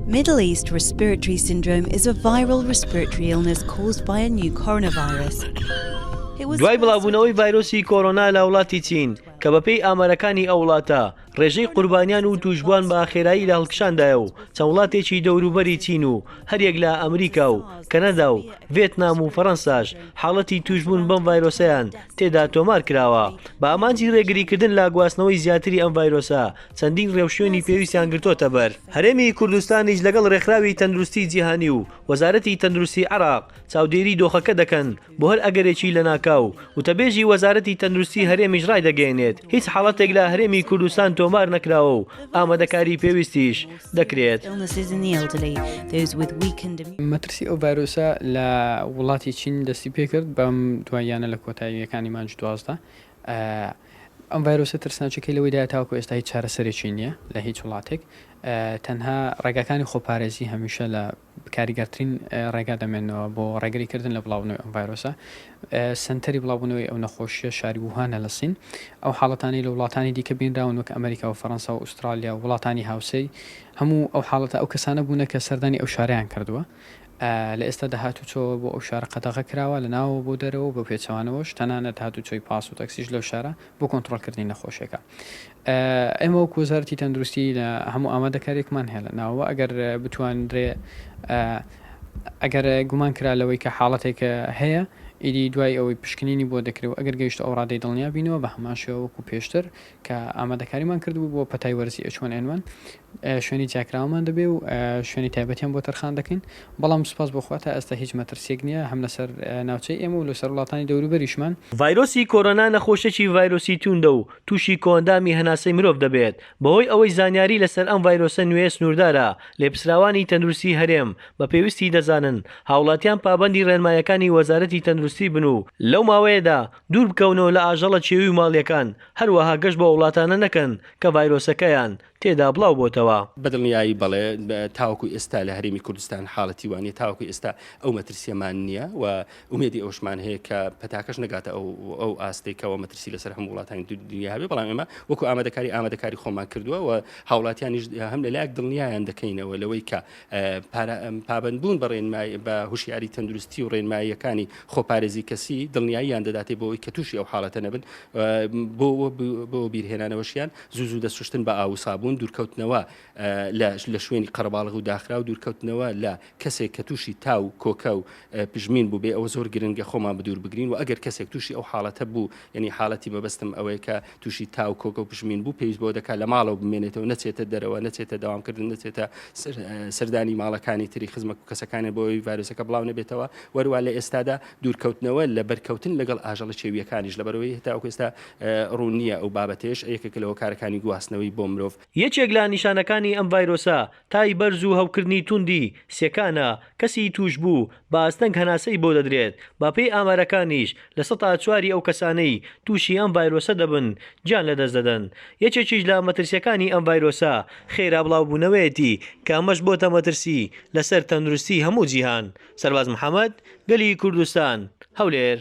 Middle East respiratory syndrome is a viral respiratory illness caused by a new coronavirus. دوای بڵاوبوونەوەی ڤایرۆسی کۆرۆنا لە وڵاتی چین کە بەپێی ئامارەکانی ئەو وڵاتە ڕێژەی قوربانیان و توشبووان بە خێرایی لە هەڵکشاندایە و چەند وڵاتێکی دەوروبەری چین و هەرێک لە ئەمریکا و کەنەدا و ڤێتنام و فەڕەنساش حاڵەتی توشبوون بەم ڤایرۆسەیان تێدا تۆمار کراوە. بە ئامانجی ڕێگریکردن لا گواستنەوەی زیاتری ئەم ڤایرۆسە چەندین ڕێوشێنی پێویستیان گرتۆتە بەر. هەرێمی کوردستانیش لەگەڵ ڕێکخراوی تەندروستی جیهانی و وەزارەتی تەندروستی عێراق چاودێری دۆخەکە دەکەن بۆ هەر ئەگەرێکی لە ناکاو و تەبێژی وەزارەتی تەندروستی هەرێمیش ڕای دەگەێنێت هیچ حاڵەتێک لە هەرێمی کوردستان تۆمار نەکراوە و ئامادەکاری پێویستیش دەکرێت. مەترسی ئەو ڤایرۆسە لە وڵاتی چین دەستی پێکرد بەم دواییانە لە کۆتاییەکانی مانج 12 ئەم ڤایرۆسە ترسناچەکەی لەوەیدا تاوەکو ئێستا هیچ چارەسەرێکی نییە لە هیچ وڵاتێک تەنها ڕێگاکانی خۆپارێزی هەمیشە لە کاریگەرترین ڕێگا دەمێنەوە بۆ ڕێگریکردن لە بڵاوبوونەوەی ئەم ڤایرۆسە. سنتەری بڵاوبوونەوەی ئەو نەخۆشیە شاری ووهانە لە سین. ئەو حاڵەتانی لە وڵاتانی دیکە بینراون وەک ئەمریکا و فەڕەنسا و ئوسترالیا و وڵاتانی هاوسەی هەموو ئەو حاڵەتە ئەو کەسانە بوونە کە سەردانی ئەو شارەیان کردووە. لە ئێستا داهاتوچۆ بۆ ئەو شارە قەدەغە کراوە لە ناوە بۆ دەرەوە بۆ پێچەوانەوەش تەنانەت هاتوچۆی پاس و تەکسیش لەو شارە بۆ کۆنتڕۆلکردنی نەخۆشیەکە. ئێمە وەک وەزارەتی تەندروستی لە هەموو ئامادەکاریێکمان هەیە لە ناوە ئەگەر بتوانرێ ئەگەر گومان کرا لەوەی کە حاڵەتێکە هەیە ئیدی دوای ئەوەی پشکنینی بۆ دەکرێت ئەگەر گەیشت ئەو ڕادەی دڵنیا بینەوە بە هەمان شێوە وەکو پێشتر کە ئامادەکاریمان کردبوو بۆ پەتای وەرزی H1N1 شوێنی جاکراوەمان دەبێ و شوێنی تایبەتیان بۆ تەرخان دەکەین. بەڵام سوپاس بۆخوا تا ئێستا هیچ مەترسێک نییە هەم لەسەر ناوچەی ئێمە و لەسەر وڵاتانی دەوروبەریشمان. ڤایرۆسی کۆرۆنا نەخۆشێکی ڤایرۆسی توندە و تووشی کۆندامی هەناسەی مرۆڤ دەبێت. بەهۆی ئەوەی زانیاری لەسەر ئەم ڤایرۆسە نوێ سنووردارە لێپسراوانی تەندروستی هەرێم بە پێویستی دەزانن هاوڵاتیان پابەندی ڕێنمایەکانی وەزارەتی تەندروستی بن و لەو ماوەیەدا دوور بکەونەوە لە ئاژەڵە چێوی و ماڵیەکان هەروەها گەشت بە وڵاتانە نەکەن کە ڤایرۆسەکەیان تێدا بڵاو بۆتەوە. بەدڵنیایی بەڵێ تاوەکو ئێستا لە هەرێمی کوردستان حاڵەتی وانە تاوەکو ئێستا ئەو مەترسیەمان نییە و ئومێدی ئەوشمان هەیە کە پەتاکەش نەگاتە ئەو ئاستێکەوە مەترسی لەسەر هەموو وڵاتانی دنیا هەبێ. بەڵام ئێمە وەکو ئامادەکاری خۆمان کردووە و هاوڵاتیانیش هەم لەلایەک دڵنیایان دەکەینەوە لەوەی کە پابەندبوون بە هوشیاری تەندروستی و ڕێنماییەکانی خۆپارێزی کەسی دڵنیاییان دەداتێ بۆەوەی کە تووشی ئەو حاڵەتە نەبن بۆ بیرهێنانەوەشیان زوو دەستشتن بە ئاو سابوون دوورکەوتنەوە لە شوێنی قەرەباڵغ و داخرا و دوورکەوتنەوە لە کەسێک کە تووشی تاو کۆکە و پژمین بوو بێ ئەوە زۆر گرنگە خۆمان بدوور بگرین و ئەگەر کەسێک تووشی ئەو حاڵەتە بوو یعنی حاڵەتی مەبەستم ئەوەیە کە تووشی تاو کۆکە و پژمین بوو پێویست بۆ دەکات لە ماڵەوە بمێنێتەوە نەچێتە دەرەوە نەچێتە داوامکردن نەچێتە سەردانی ماڵەکانی تری خزمەت و کەسەکانی بۆی ڤایرۆسەکە بڵاو نەبێتەوە. وەروە لە ئێستادا دوورکەوتنەوە لە بەرکەوتن لەگەڵ ئاژەڵە چێویەکانیش لەبەرەوەی هێتاوەکو ئێستا ڕوون نییە ئەو بابەتێش یەکێک لەوە کارەکانی گواستنەوەی بۆ مرۆڤ. یەکێک لە نیشانەکانی ئەم ڤایرۆسە تای بەرز و هەوکردنی توندی سێکانە کەسی توش بوو بە ئاستەنگ هەناسەی بۆ دەدرێت. باپێی ئامارەکانیش لە 4 ئەو کەسانەی تووشی ئەم ڤایرۆسە دەبن گیان لەدەست دەدەن. یەکێکیش لە مەترسیەکانی ئەم ڤایرۆسە خێرا بڵاوبوونەوەیەتی کە ئەمەش بۆتە مەترسی لەسەر تەندروستی هەموو جیهان. سەرباز محەممەد گەلی کوردستان هەولێر.